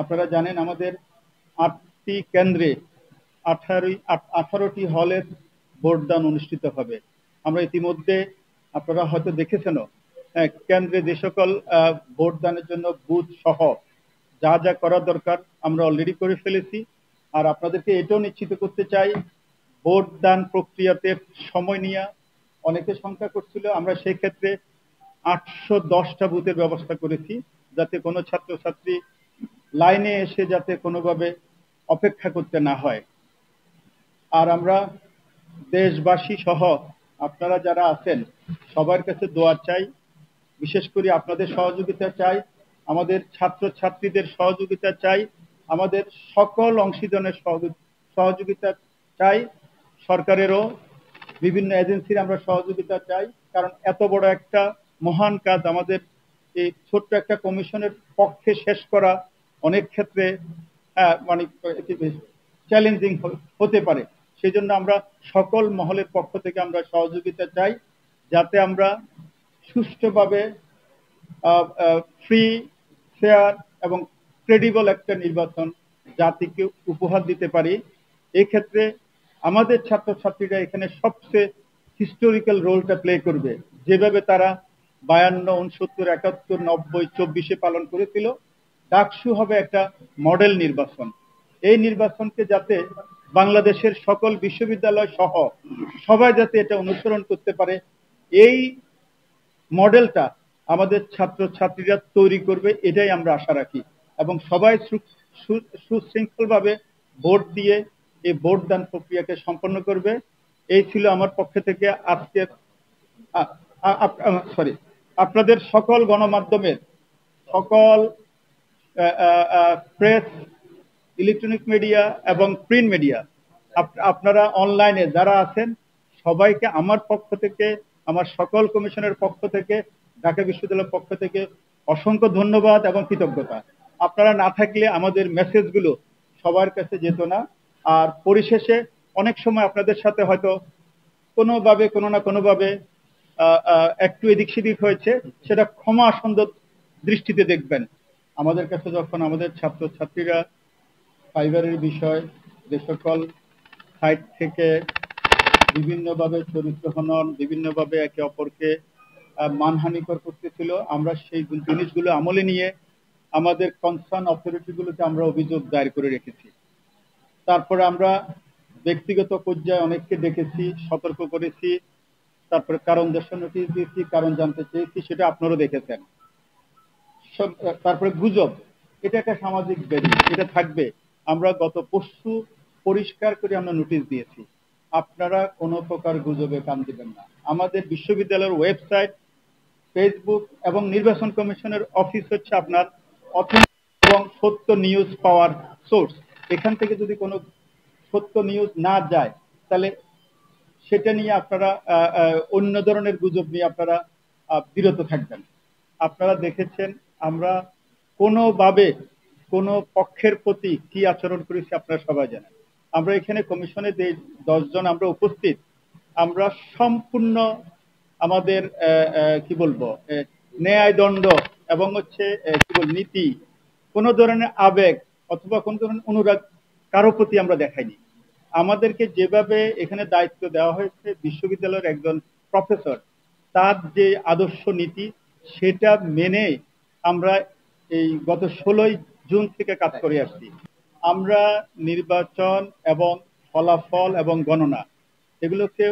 আপনারা জানেন আমাদের 8টি কেন্দ্রে 18টি হলের ভোটদান অনুষ্ঠিত হবে। আমরা ইতিমধ্যে আপনারা হয়তো দেখেছেনও কেন্দ্রে যে সকল ভোটদানের জন্য বুথ সহ যা যা করা দরকার আমরা অলরেডি করে ফেলেছি। আর আপনাদেরকে এটাও নিশ্চিত করতে চাই, ভোটদান প্রক্রিয়াতে সময় নিয়ে অনেকে শঙ্কা করছিল, আমরা সেই ক্ষেত্রে 810টা বুথের ব্যবস্থা করেছি, যাতে কোনো ছাত্রছাত্রী লাইনে এসে যাতে কোনোভাবে অপেক্ষা করতে না হয়। আর আমরা দেশবাসী সহ আপনারা যারা আছেন সবার কাছে দোয়া চাই, বিশেষ করে আপনাদের সহযোগিতা চাই, আমাদের ছাত্রছাত্রীদের সহযোগিতা চাই, আমাদের সকল অংশীজনের সহযোগিতা চাই, সরকারেরও বিভিন্ন এজেন্সির আমরা সহযোগিতা চাই। কারণ এত বড় একটা মহান কাজ আমাদের এই ছোট্ট একটা কমিশনের পক্ষে শেষ করা অনেক ক্ষেত্রে মানে চ্যালেঞ্জিং হতে পারে। সেই জন্য আমরা সকল মহলের পক্ষ থেকে আমরা সহযোগিতা চাই, যাতে আমরা সুষ্ঠুভাবে ফ্রি, ফেয়ার এবং ক্রেডিবল একটা নির্বাচন জাতিকে উপহার দিতে পারি। এক্ষেত্রে আমাদের ছাত্রছাত্রীরা এখানে সবচেয়ে হিস্টোরিক্যাল রোলটা প্লে করবে, যেভাবে তারা 52, 69, 71, 90, 24-এ পালন করেছিল। ডাকসু হবে একটা মডেল নির্বাচন। এই নির্বাচনকে যাতে বাংলাদেশের সকল বিশ্ববিদ্যালয় সহ সবাই যাতে এটা অনুসরণ করতে পারে, এই মডেলটা আমাদের ছাত্রছাত্রীরা তৈরি করবে, এটাই আমরা আশা রাখি। এবং সবাই সুশৃঙ্খলভাবে ভোট দিয়ে এই ভোটদান প্রক্রিয়াকে সম্পন্ন করবে। এই ছিল আমার পক্ষ থেকে আজকের আপনাদের সকল গণমাধ্যমের, সকল প্রেস, ইলেকট্রনিক মিডিয়া এবং প্রিন্ট মিডিয়া, আপনারা অনলাইনে যারা আছেন সবাইকে আমার পক্ষ থেকে, আমার সকল কমিশনের পক্ষ থেকে, ঢাকা বিশ্ববিদ্যালয়ের পক্ষ থেকে অসংখ্য ধন্যবাদ এবং কৃতজ্ঞতা। আপনারা না থাকলে আমাদের মেসেজগুলো সবার কাছে যেত না। আর পরিশেষে অনেক সময় আপনাদের সাথে হয়তো কোনোভাবে কোনো না কোনোভাবে একটু এদিক সেদিক হয়েছে, সেটা ক্ষমা সুন্দর দৃষ্টিতে দেখবেন। আমাদের কাছে যখন আমাদের ছাত্রছাত্রীরা ফাইবারের বিষয়, যে সকল সাইট থেকে বিভিন্নভাবে চরিত্র হনন, বিভিন্নভাবে একে অপরকে মানহানিকর করতেছিল, আমরা সেই জিনিসগুলো আমলে নিয়ে আমাদের কনসার্ন অথরিটিগুলোতে আমরা অভিযোগ দায়ের করে রেখেছি। তারপরে আমরা ব্যক্তিগত পর্যায়ে অনেককে ডেকেছি, সতর্ক করেছি, তারপরে কারণ দর্শানোর নোটিশ দিয়েছি, কারণ জানতে চেয়েছি, সেটা আপনারাও দেখেছেন। তারপরে গুজব, এটা একটা সামাজিক ব্যাধি, এটা থাকবে। আমরা গত পরশু পরিষ্কার করে আমরা নোটিশ দিয়েছি, আপনারা কোনো প্রকার গুজবে কান দিবেন না। আমাদের বিশ্ববিদ্যালয়ের ওয়েবসাইট, ফেসবুক এবং নির্বাচন কমিশনের অফিস হচ্ছে আপনার অথেন্টিক এবং সত্য নিউজ পাওয়ার সোর্স। এখান থেকে যদি কোনো সত্য নিউজ না যায়, তাহলে সেটা নিয়ে আপনারা অন্য ধরনের গুজব নিয়ে আপনারা বিরত থাকবেন। আপনারা দেখেছেন আমরা কোনোভাবে কোনো পক্ষের প্রতি কি আচরণ করেছি আপনারা সবাই জানেন। আমরা এখানে কমিশনে যে 10 জন আমরা উপস্থিত, আমরা সম্পূর্ণ আমাদের কি বলবো ন্যায় দণ্ড এবং হচ্ছে কি বল নীতি, কোনো ধরনের আবেগ অথবা কোনো ধরনের অনুরাগ কারো প্রতি আমরা দেখাইনি। আমাদেরকে যেভাবে এখানে দায়িত্ব দেওয়া হয়েছে বিশ্ববিদ্যালয়ের একজন প্রফেসর, তার যে আদর্শ নীতি সেটা মেনে আমরা এই গত 16ই জুন থেকে কাজ করে আসছি। আমরা নির্বাচন এবং ফলাফল এবং গণনা এগুলোকে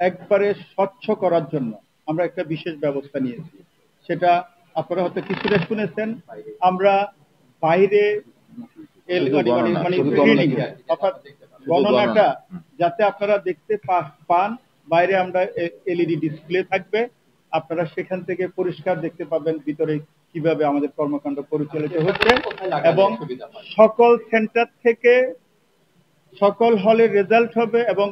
একবারে স্বচ্ছ করার জন্য আমরা একটা বিশেষ ব্যবস্থা নিয়েছি। সেটা আপনারা হয়তো কিছুটা শুনেছেন, আমরা বাইরে অর্থাৎ গণনাটা যাতে আপনারা দেখতে পান, বাইরে আমরা এলইডি ডিসপ্লে থাকবে, আপনারা সেখান থেকে পরিষ্কার দেখতে পাবেন ভিতরে কিভাবে আমাদের কর্মকাণ্ড পরিচালিত হচ্ছে। এবং সকল সেন্টার থেকে সকল হলের রেজাল্ট হবে এবং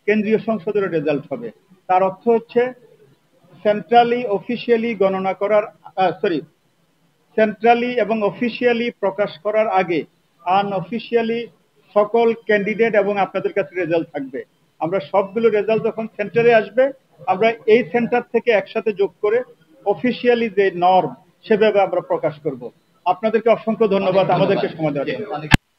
কেন্দ্রীয় সংসদের রেজাল্ট হবে। তার অর্থ হচ্ছে সেন্ট্রালি অফিসিয়ালি গণনা করার সেন্ট্রালি এবং অফিসিয়ালি প্রকাশ করার আগে আনঅফিসিয়ালি সকল ক্যান্ডিডেট এবং আপনাদের কাছে রেজাল্ট থাকবে। আমরা সবগুলো রেজাল্ট যখন সেন্টারে আসবে, আমরা এই সেন্টার থেকে একসাথে যোগ করে অফিসিয়ালি যে নর্ম সেভাবে আমরা প্রকাশ করব। আপনাদেরকে অসংখ্য ধন্যবাদ আমাদেরকে সময় দেওয়ার জন্য।